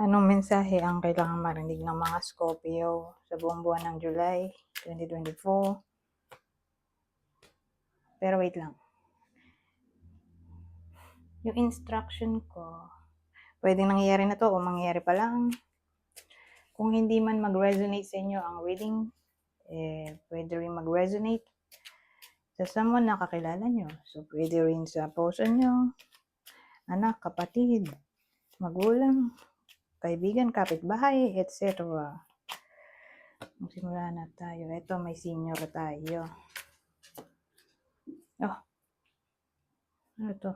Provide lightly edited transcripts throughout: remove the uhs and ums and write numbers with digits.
Anong mensahe ang kailangang marinig ng mga Scorpio sa buong buwan ng July 2024? Pero wait lang. Yung instruction ko, pwedeng nangyayari na to o mangyayari pa lang. Kung hindi man mag-resonate sa inyo ang reading, pwede rin mag-resonate sa someone na kakilala nyo. So, pwede rin sa puso nyo, anak, kapatid, magulang, kaibigan, kapitbahay, etc. Magsimula na tayo. Ito, may senior tayo. Oh, ano to?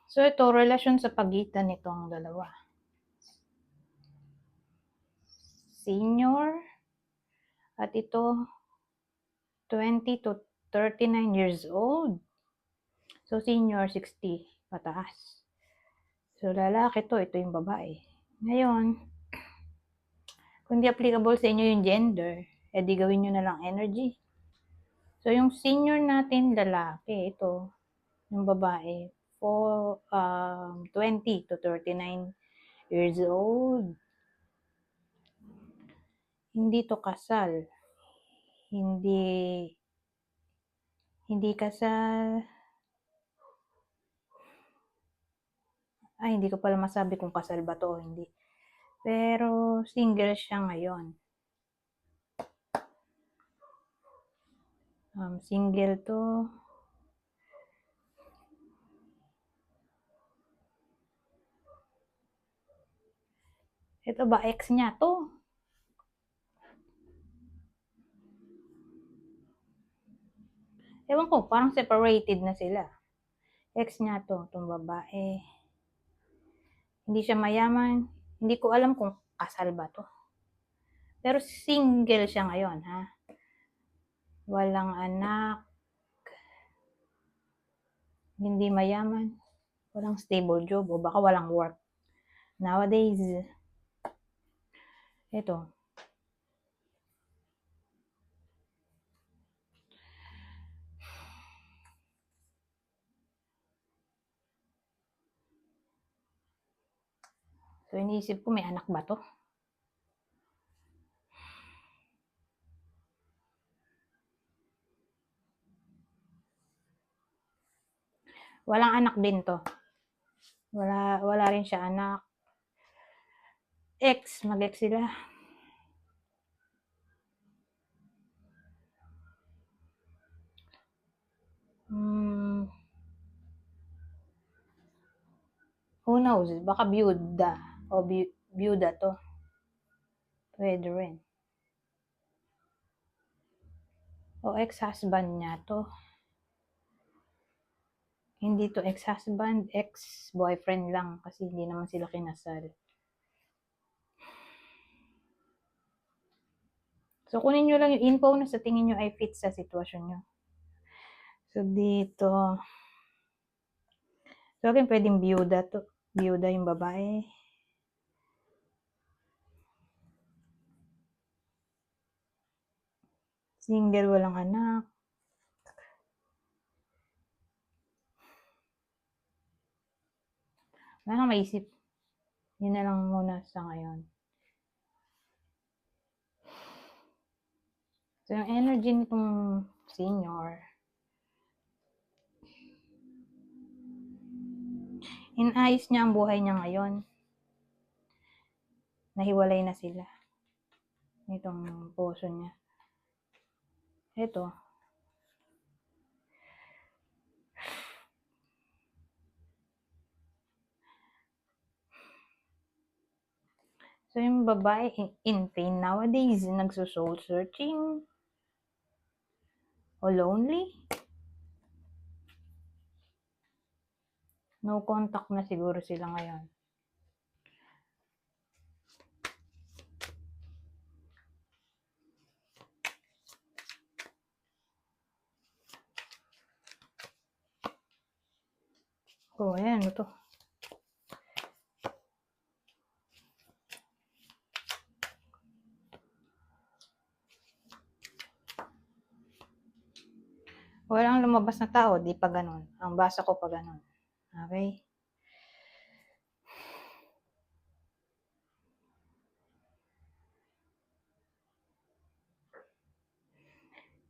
So, ito, relasyon sa pagitan nitong dalawa. Senior, at ito, 20 to 39 years old. So, senior, 60, pataas. So, lalaki to, ito yung babae. Ngayon, kung di applicable sa inyo yung gender, edi gawin nyo na lang energy. So, yung senior natin, lalaki, ito, yung babae, 20 to 39 years old. Hindi to kasal. Hindi kasal. Ay, hindi ko pala masabi kung kasal ba to o hindi. Pero, single siya ngayon. Single to. Ito ba, ex niya to? Ewan ko, parang separated na sila. Ex niya to, itong babae. Hindi siya mayaman. Hindi ko alam kung kasal ba to. Pero single siya ngayon, ha? Walang anak. Hindi mayaman. Walang stable job. O baka walang work. Nowadays, ito. So, iniisip ko, may anak ba to? Walang anak din to. Wala rin siya anak. Ex, mag-ex sila. Who knows? Baka byuda. O byuda to. Pwede rin. O ex-husband niya to. Hindi to ex-husband, ex-boyfriend lang kasi hindi naman sila kinasal. So, kunin nyo lang yung info na sa tingin nyo ay fit sa sitwasyon nyo. So, dito. So, again, pwedeng byuda to. Byuda yung babae. Single, walang anak. Wala nang maisip. Yun na lang muna sa ngayon. So, yung energy nitong senior, inayos niya ang buhay niya ngayon. Nahiwalay na sila. Itong puso niya. Ito. So, yung babae in pain nowadays, nagso-soul searching o lonely. No contact na siguro sila ngayon. Oh, ayan, ito. Walang lumabas na tao, di pa ganun. Ang basa ko pa ganun. Okay?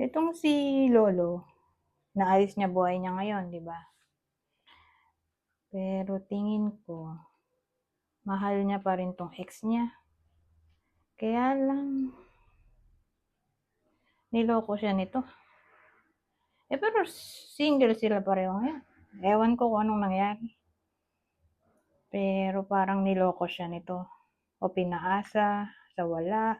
Itong si Lolo, naayos niya buhay niya ngayon, di ba? Pero tingin ko, mahal niya pa rin tong ex niya. Kaya lang, niloko siya nito. Pero single sila pareho ngayon. Ewan ko kung anong nangyari. Pero parang niloko siya nito. O pinaasa sa wala.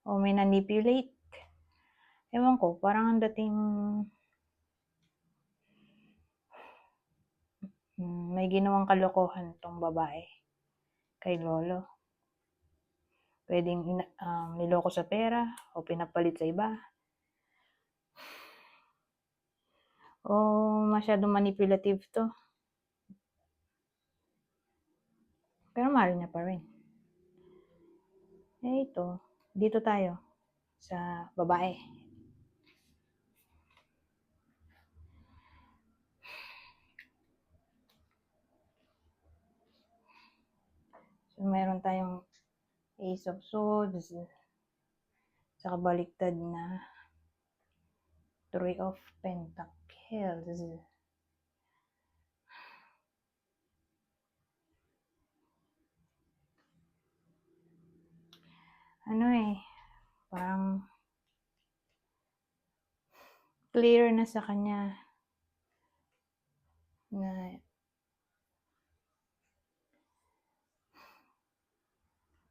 O may manipulate. Ewan ko, parang ang dating may ginawang kalokohan tong babae kay Lolo. Pwedeng niloko sa pera o pinapalit sa iba. O masyadong manipulative to. Pero mahal niya pa rin. Ito, dito tayo sa babae. So, meron tayong Ace of Swords, sa kabaliktad na Three of Pentacles. Parang clear na sa kanya na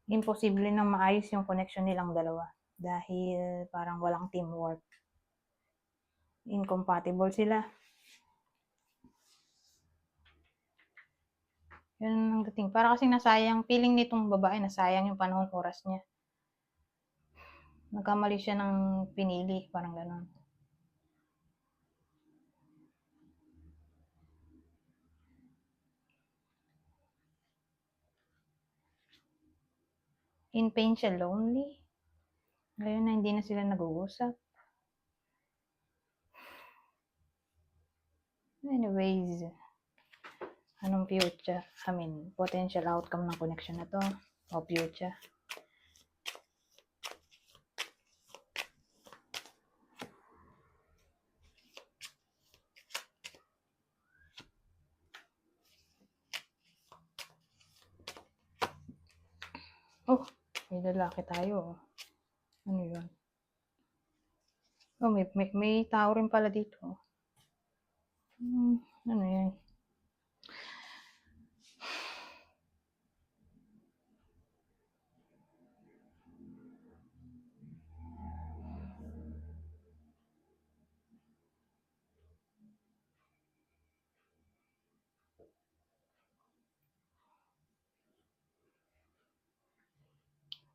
imposible nang maayos yung connection nilang dalawa dahil parang walang teamwork. Incompatible sila. Yun ang dating. Para kasing nasayang, feeling nitong babae, nasayang yung panahon, oras niya. Nagkamali siya ng pinili, parang gano'n. In pain siya, lonely. Ngayon na hindi na sila nag-uusap. Anyways, anong future? Potential outcome ng connection na to o future. Oh, may lalaki tayo. Ano yun? Oh, may tao rin pala dito. Ano yan?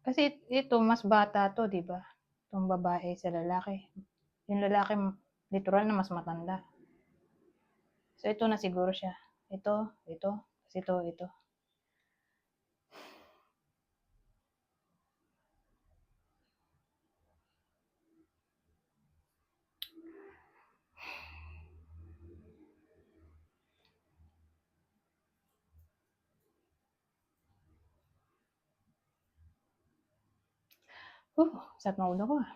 Kasi ito, mas bata to, di ba? Itong babae sa lalaki. Yung lalaki, literal na mas matanda. So, ito na siguro siya. Ito, kasi ito. Sakit na ulo ko ah.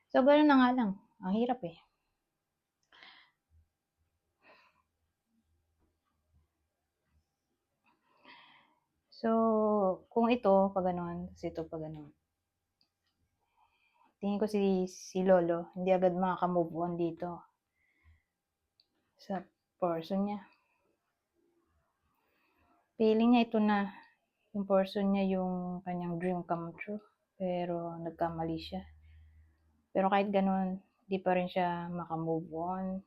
So, gano'n na nga lang. Ang hirap eh. So, kung ito, pag ganun, kasi ito, pag ganun. Tingin ko si Lolo, hindi agad makaka-move on dito sa person niya. Feeling niya ito na, yung person niya yung kanyang dream come true. Pero nagkamali siya. Pero kahit ganun, di pa rin siya makamove on.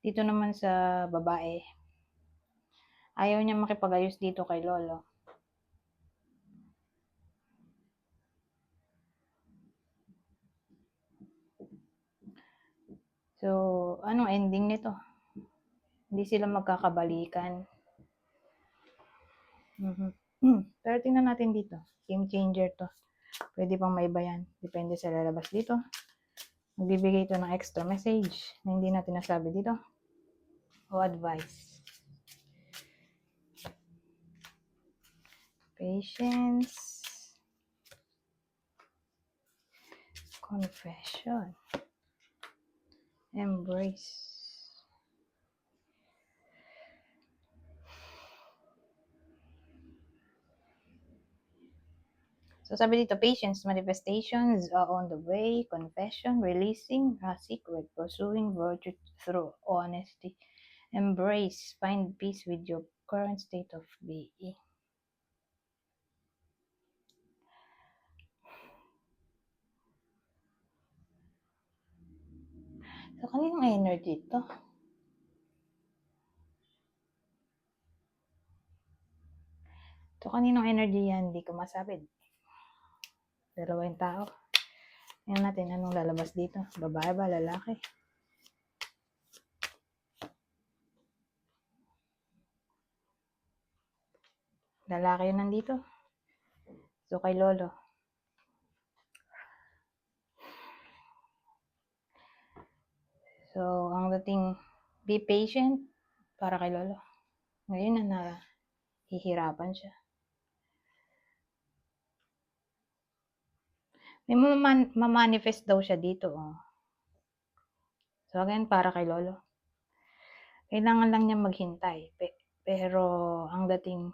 Dito naman sa babae, ayaw niya makipag-ayos dito kay Lolo. So, anong ending nito? Hindi sila magkakabalikan. Pero tingnan natin dito. Game changer to. Pwede pang may iba yan. Depende sa lalabas dito. Magbibigay ito ng extra message na hindi natin nasabi dito. O advice. Patience. Confession. Embrace. So sabi dito, patience, manifestations are on the way, confession, releasing a secret, pursuing virtue through honesty, embrace, find peace with your current state of being. So kaninong energy ito? So kaninong energy yan? Hindi ko masabi. Dalawa yung tao. Tingnan natin anong lalabas dito. Babae ba? Lalaki? Lalaki yun nandito. So kay Lolo. So ang dating be patient para kay Lolo. Ngayon na hihirapan siya. May mamanifest daw siya dito. Oh. So again, para kay Lolo. Kailangan lang niya maghintay. Pero ang dating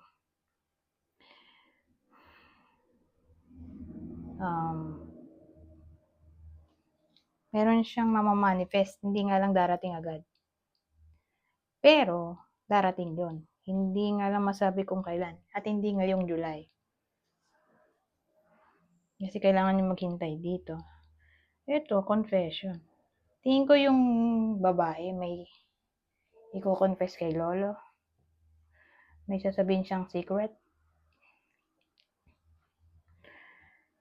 meron siyang mamamanifest. Hindi nga lang darating agad. Pero darating yun. Hindi nga lang masabi kung kailan. At hindi ngayong July. Kasi kailangan niya maghintay dito. Ito, confession. Tingin ko yung babae may i-confess kay Lolo. May sasabihin siyang secret.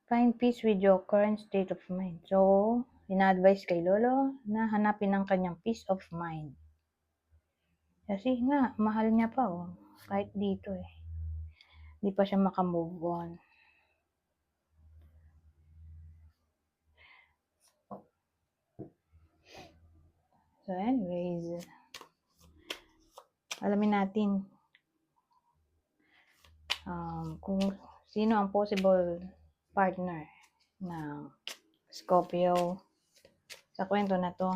Find peace with your current state of mind. So, ina-advise kay Lolo na hanapin ang kanyang peace of mind. Kasi nga, mahal niya pa oh. Kahit dito eh. Hindi pa siya makamove on. So anyways, alamin natin kung sino ang possible partner ng Scorpio sa kwento na to.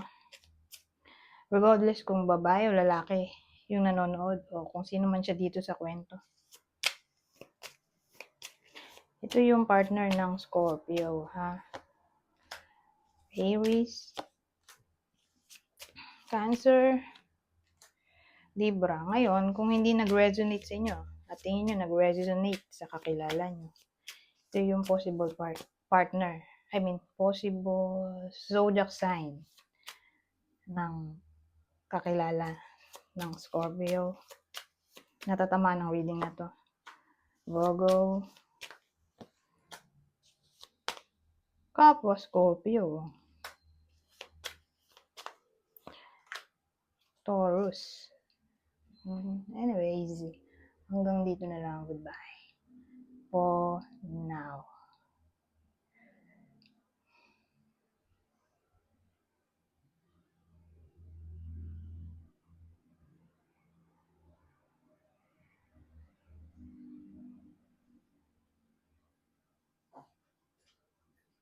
Regardless kung babae o lalaki yung nanonood o kung sino man siya dito sa kwento. Ito yung partner ng Scorpio, ha? Aries, Cancer, Libra. Ngayon, kung hindi nag-resonate sa inyo, at tingin nyo nag-resonate sa kakilala nyo, ito yung possible partner. I mean, possible zodiac sign ng kakilala ng Scorpio. Natatama ng reading na to. Virgo, kapwa Scorpio, Taurus. Anyways, hanggang dito na lang. Goodbye for now.